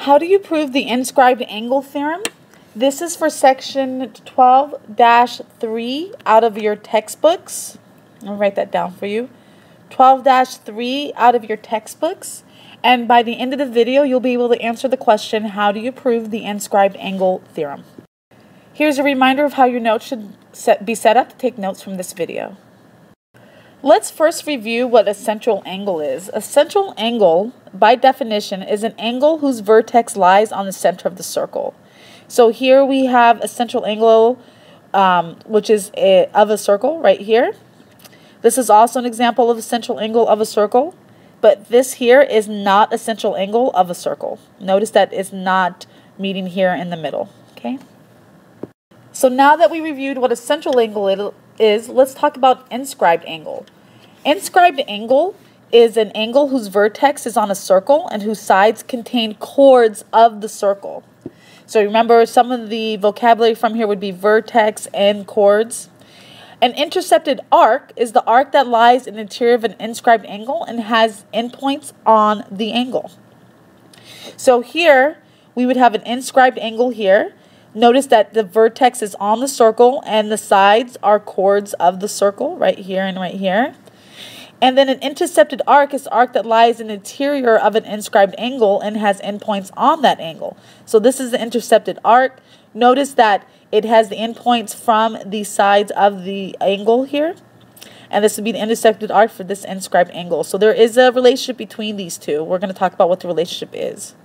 How do you prove the inscribed angle theorem? This is for section 12-3 out of your textbooks. I'll write that down for you. 12-3 out of your textbooks. And by the end of the video, you'll be able to answer the question, how do you prove the inscribed angle theorem? Here's a reminder of how your notes should be set up to take notes from this video. Let's first review what a central angle is. A central angle, by definition, is an angle whose vertex lies on the center of the circle. So here we have a central angle, which is of a circle right here. This is also an example of a central angle of a circle, but this here is not a central angle of a circle. Notice that it's not meeting here in the middle, okay? So now that we reviewed what a central angle is, let's talk about inscribed angle. Inscribed angle is an angle whose vertex is on a circle and whose sides contain chords of the circle. So remember, some of the vocabulary from here would be vertex and chords. An intercepted arc is the arc that lies in the interior of an inscribed angle and has endpoints on the angle. So here we would have an inscribed angle here. Notice that the vertex is on the circle and the sides are chords of the circle right here and right here. And then an intercepted arc is the arc that lies in the interior of an inscribed angle and has endpoints on that angle. So this is the intercepted arc. Notice that it has the endpoints from the sides of the angle here. And this would be the intercepted arc for this inscribed angle. So there is a relationship between these two. We're going to talk about what the relationship is.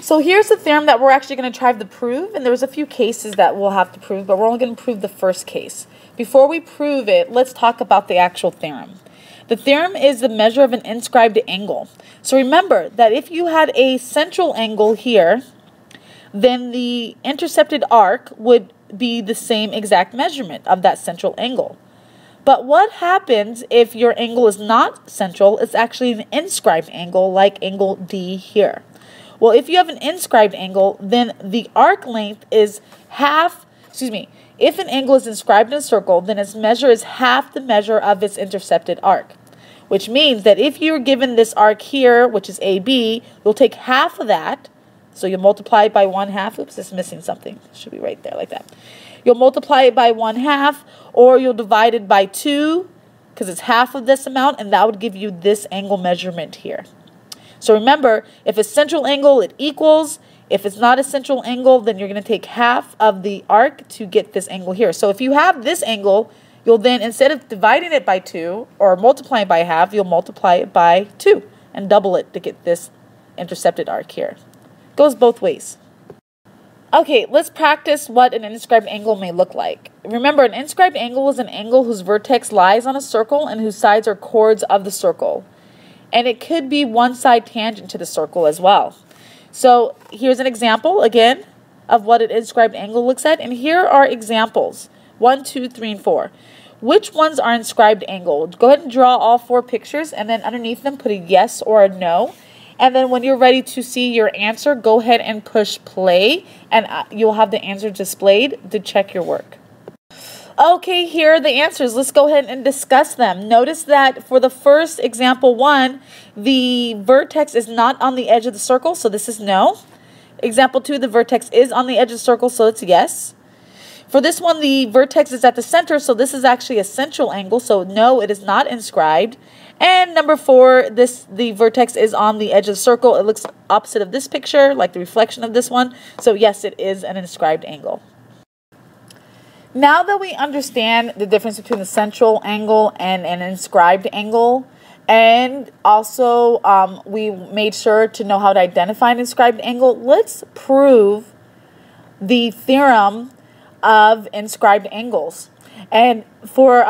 So here's the theorem that we're actually going to try to prove, and there's a few cases that we'll have to prove, but we're only going to prove the first case. Before we prove it, let's talk about the actual theorem. The theorem is the measure of an inscribed angle. So remember that if you had a central angle here, then the intercepted arc would be the same exact measurement of that central angle. But what happens if your angle is not central? It's actually an inscribed angle, like angle D here. Well, if you have an inscribed angle, then the arc length is if an angle is inscribed in a circle, then its measure is half the measure of its intercepted arc. Which means that if you're given this arc here, which is AB, you'll take half of that. So you'll multiply it by 1/2. Oops, it's missing something. It should be right there like that. You'll multiply it by 1/2, or you'll divide it by 2, because it's half of this amount, and that would give you this angle measurement here. So remember, if it's central angle, it equals. If it's not a central angle, then you're going to take half of the arc to get this angle here. So if you have this angle, you'll then, instead of dividing it by 2 or multiplying by half, you'll multiply it by 2 and double it to get this intercepted arc here. Goes both ways. Okay, let's practice what an inscribed angle may look like. Remember, an inscribed angle is an angle whose vertex lies on a circle and whose sides are chords of the circle. And it could be one side tangent to the circle as well. So here's an example, again, of what an inscribed angle looks at. And here are examples, 1, 2, 3, and 4. Which ones are inscribed angle? Go ahead and draw all 4 pictures, and then underneath them put a yes or a no. And then when you're ready to see your answer, go ahead and push play, and you'll have the answer displayed to check your work. Okay, here are the answers. Let's go ahead and discuss them. Notice that for the first example 1, the vertex is not on the edge of the circle, so this is no. Example 2, the vertex is on the edge of the circle, so it's yes. For this one, the vertex is at the center, so this is actually a central angle, so no, it is not inscribed. And number 4, the vertex is on the edge of the circle. It looks opposite of this picture, like the reflection of this one, so yes, it is an inscribed angle. Now that we understand the difference between the central angle and an inscribed angle, and also we made sure to know how to identify an inscribed angle, let's prove the theorem of inscribed angles. And for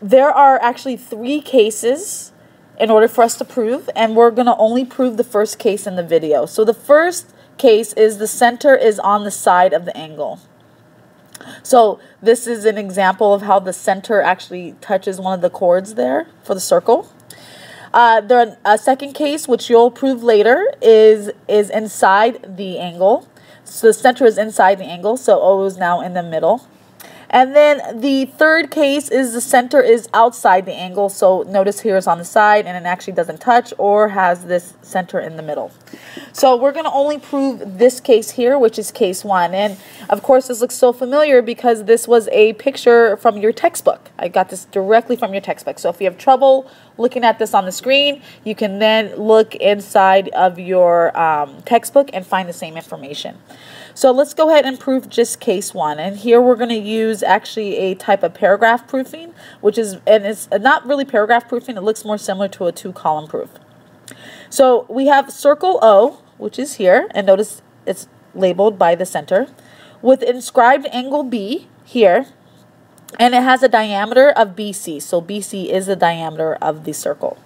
there are actually 3 cases in order for us to prove, and we're going to only prove the first case in the video. So the first case is the center is on the side of the angle. So this is an example of how the center actually touches one of the chords there for the circle. A second case, which you'll prove later, is inside the angle. So the center is inside the angle, so O is now in the middle. And then the third case is the center is outside the angle. So notice here it's on the side and it actually doesn't touch or has this center in the middle. So we're going to only prove this case here, which is case 1. And of course, this looks so familiar because this was a picture from your textbook. I got this directly from your textbook. So if you have trouble looking at this on the screen, you can then look inside of your textbook and find the same information. So let's go ahead and prove just case 1. And here we're going to use actually a type of paragraph proofing, which is, and it's not really paragraph proofing, it looks more similar to a 2-column proof. So we have circle O, which is here, and notice it's labeled by the center, with inscribed angle B here, and it has a diameter of BC. So BC is the diameter of the circle.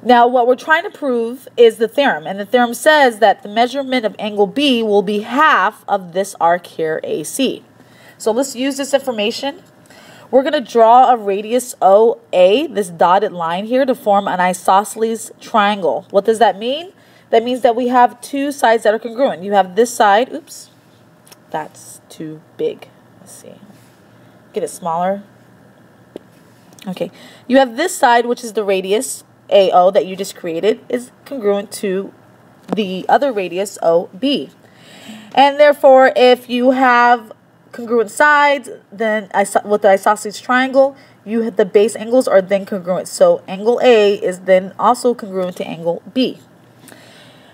Now, what we're trying to prove is the theorem, and the theorem says that the measurement of angle B will be half of this arc here, AC. So let's use this information. We're going to draw a radius OA, this dotted line here, to form an isosceles triangle. What does that mean? That means that we have two sides that are congruent. You have this side, oops, that's too big. Let's see, get it smaller. Okay, you have this side, which is the radius AO that you just created, is congruent to the other radius OB. And therefore, if you have congruent sides, then with the isosceles triangle, the base angles are then congruent. So angle A is then also congruent to angle B.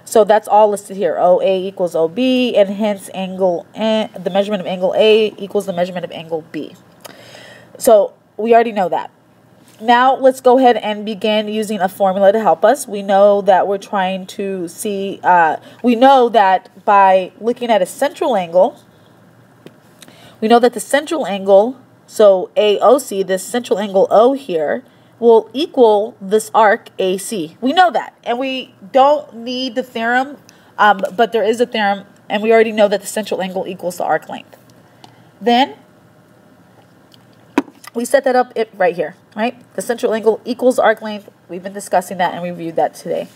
So that's all listed here. OA equals OB, and hence the measurement of angle A equals the measurement of angle B. So we already know that. Now let's go ahead and begin using a formula to help us. We know that we're trying to see, we know that by looking at a central angle, we know that the central angle, so AOC, this central angle O here, will equal this arc AC. We know that, and we don't need the theorem, but there is a theorem, and we already know that the central angle equals the arc length. Then we set that up right here, right? The central angle equals arc length. We've been discussing that and reviewed that today.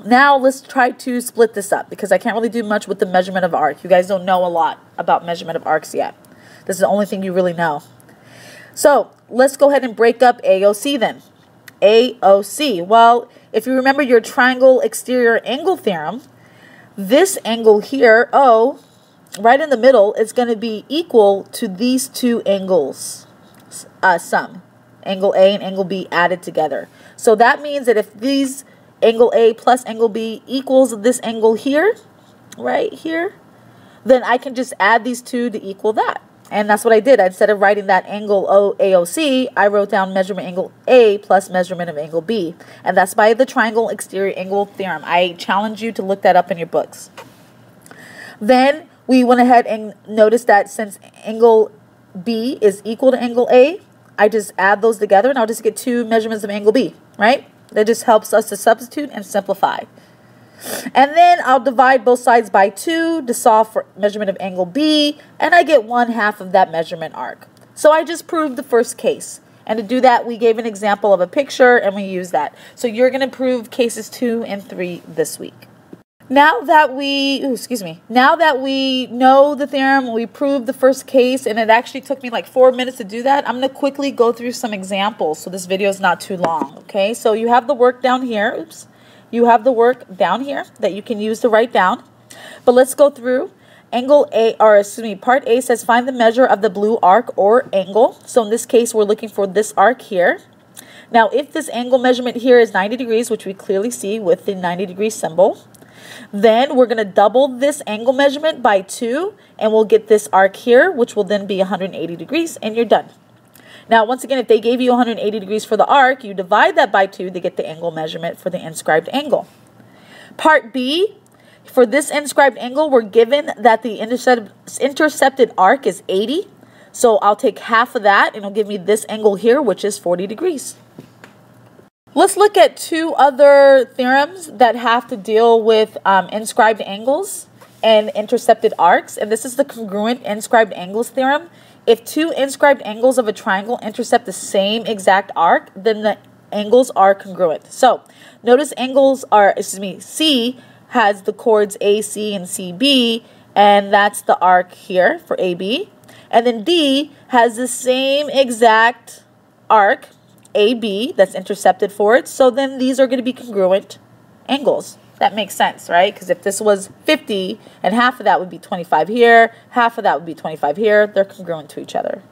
Now let's try to split this up because I can't really do much with the measurement of arc. You guys don't know a lot about measurement of arcs yet. This is the only thing you really know. So let's go ahead and break up AOC then. AOC, well, if you remember your triangle exterior angle theorem, this angle here, O, right in the middle, is going to be equal to these two angles. Sum, angle A and angle B added together. So that means that if these angle A plus angle B equals this angle here, right here, then I can just add these two to equal that. And that's what I did. Instead of writing that angle AOC, I wrote down measurement angle A plus measurement of angle B. And that's by the triangle exterior angle theorem. I challenge you to look that up in your books. Then we went ahead and noticed that since angle B is equal to angle A, I just add those together and I'll just get two measurements of angle B, right? That just helps us to substitute and simplify. And then I'll divide both sides by 2 to solve for measurement of angle B, and I get 1/2 of that measurement arc. So I just proved the first case. And to do that, we gave an example of a picture and we used that. So you're going to prove cases 2 and 3 this week. Now that we know the theorem, we proved the first case, and it actually took me like 4 minutes to do that. I'm going to quickly go through some examples so this video is not too long, okay? So you have the work down here. Oops. You have the work down here that you can use to write down. But let's go through. Part A says find the measure of the blue arc or angle. So in this case, we're looking for this arc here. Now, if this angle measurement here is 90 degrees, which we clearly see with the 90-degree symbol, then we're going to double this angle measurement by 2, and we'll get this arc here, which will then be 180 degrees, and you're done. Now, once again, if they gave you 180 degrees for the arc, you divide that by 2 to get the angle measurement for the inscribed angle. Part B, for this inscribed angle, we're given that the intercepted arc is 80. So I'll take half of that, and it'll give me this angle here, which is 40 degrees. Let's look at 2 other theorems that have to deal with inscribed angles and intercepted arcs. And this is the congruent inscribed angles theorem. If 2 inscribed angles of a triangle intercept the same exact arc, then the angles are congruent. So notice C has the chords AC and CB, and that's the arc here for AB. And then D has the same exact arc, AB, that's intercepted for it. So then these are going to be congruent angles. That makes sense, right? Because if this was 50 and half of that would be 25 here, half of that would be 25 here, they're congruent to each other.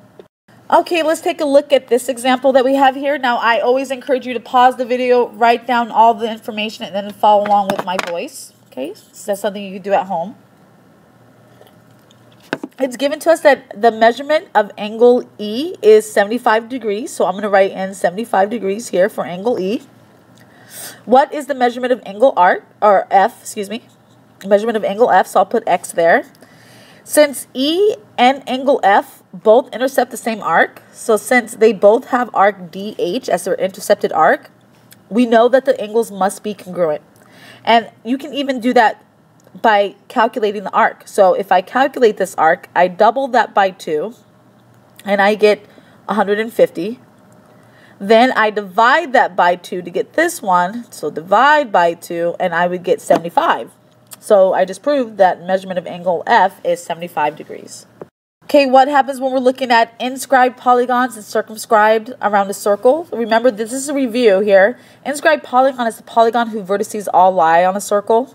Okay, let's take a look at this example that we have here. Now, I always encourage you to pause the video, write down all the information, and then follow along with my voice. Okay, so that's something you can do at home. It's given to us that the measurement of angle E is 75 degrees. So I'm going to write in 75 degrees here for angle E. What is the measurement of angle F, excuse me, measurement of angle F, so I'll put X there. Since E and angle F both intercept the same arc, so since they both have arc DH as their intercepted arc, we know that the angles must be congruent. And you can even do that by calculating the arc. So if I calculate this arc, I double that by 2, and I get 150. Then I divide that by 2 to get this one. So divide by 2, and I would get 75. So I just proved that measurement of angle F is 75 degrees. Okay, what happens when we're looking at inscribed polygons and circumscribed around a circle? Remember, this is a review here. Inscribed polygon is the polygon whose vertices all lie on a circle.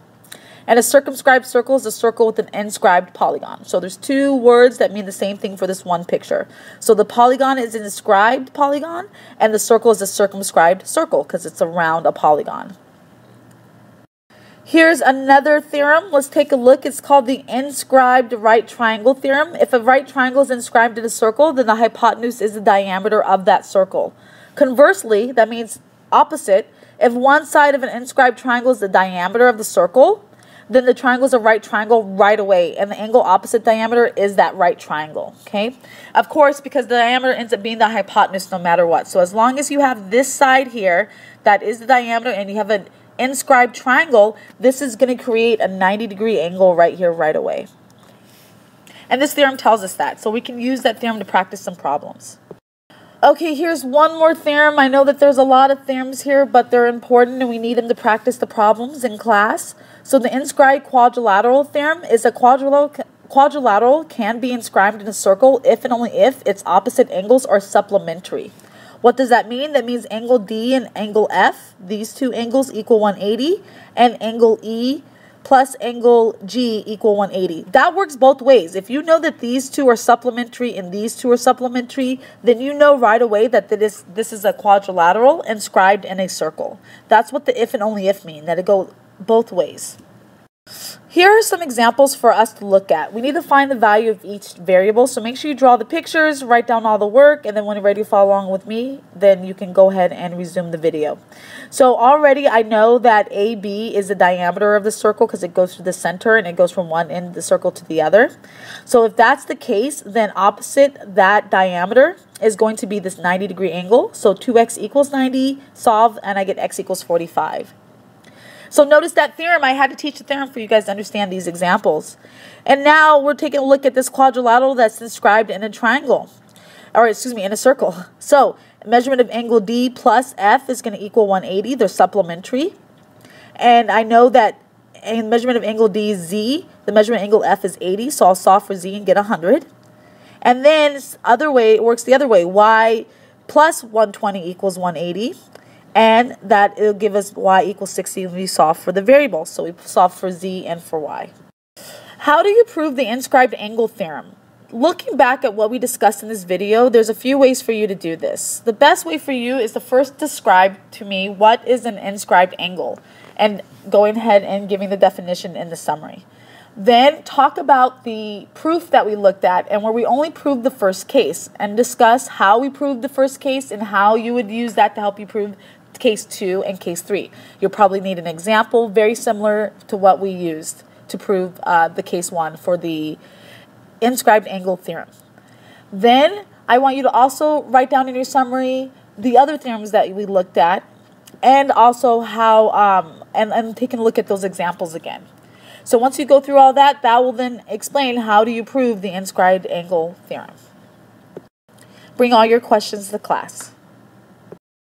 And a circumscribed circle is a circle with an inscribed polygon. So there's two words that mean the same thing for this one picture. So the polygon is an inscribed polygon, and the circle is a circumscribed circle because it's around a polygon. Here's another theorem. Let's take a look. It's called the inscribed right triangle theorem. If a right triangle is inscribed in a circle, then the hypotenuse is the diameter of that circle. Conversely, that means opposite. If one side of an inscribed triangle is the diameter of the circle, then the triangle is a right triangle right away, and the angle opposite diameter is that right triangle, okay? Of course, because the diameter ends up being the hypotenuse no matter what. So as long as you have this side here, that is the diameter, and you have an inscribed triangle, this is going to create a 90-degree angle right here, right away. And this theorem tells us that, so we can use that theorem to practice some problems. Okay, here's one more theorem. I know that there's a lot of theorems here, but they're important and we need them to practice the problems in class. So the inscribed quadrilateral theorem is a quadrilateral can be inscribed in a circle if and only if its opposite angles are supplementary. What does that mean? That means angle D and angle F, these two angles equal 180, and angle E plus angle G equal 180. That works both ways. If you know that these two are supplementary and these two are supplementary, then you know right away that this is a quadrilateral inscribed in a circle. That's what the if and only if mean, that it goes both ways. Here are some examples for us to look at. We need to find the value of each variable, so make sure you draw the pictures, write down all the work, and then when you're ready to follow along with me, then you can go ahead and resume the video. So already I know that AB is the diameter of the circle because it goes through the center and it goes from one end of the circle to the other. So if that's the case, then opposite that diameter is going to be this 90-degree angle. So 2x equals 90, solve, and I get x equals 45. So notice that theorem. I had to teach the theorem for you guys to understand these examples. And now we're taking a look at this quadrilateral that's inscribed in a triangle. Or excuse me, in a circle. So measurement of angle D plus F is going to equal 180. They're supplementary. And I know that in measurement of angle D is Z. The measurement angle F is 80. So I'll solve for Z and get 100. And then other way, it works the other way. Y plus 120 equals 180. And that it'll give us y equals 60 when we solve for the variable. So we solve for z and for y. How do you prove the inscribed angle theorem? Looking back at what we discussed in this video, there's a few ways for you to do this. The best way for you is to first describe to me what is an inscribed angle and going ahead and giving the definition in the summary. Then talk about the proof that we looked at and where we only proved the first case and discuss how we proved the first case and how you would use that to help you prove case 2 and case 3. You'll probably need an example very similar to what we used to prove the case 1 for the inscribed angle theorem. Then I want you to also write down in your summary the other theorems that we looked at and also how and taking a look at those examples again. So once you go through all that, that will then explain how do you prove the inscribed angle theorem. Bring all your questions to the class.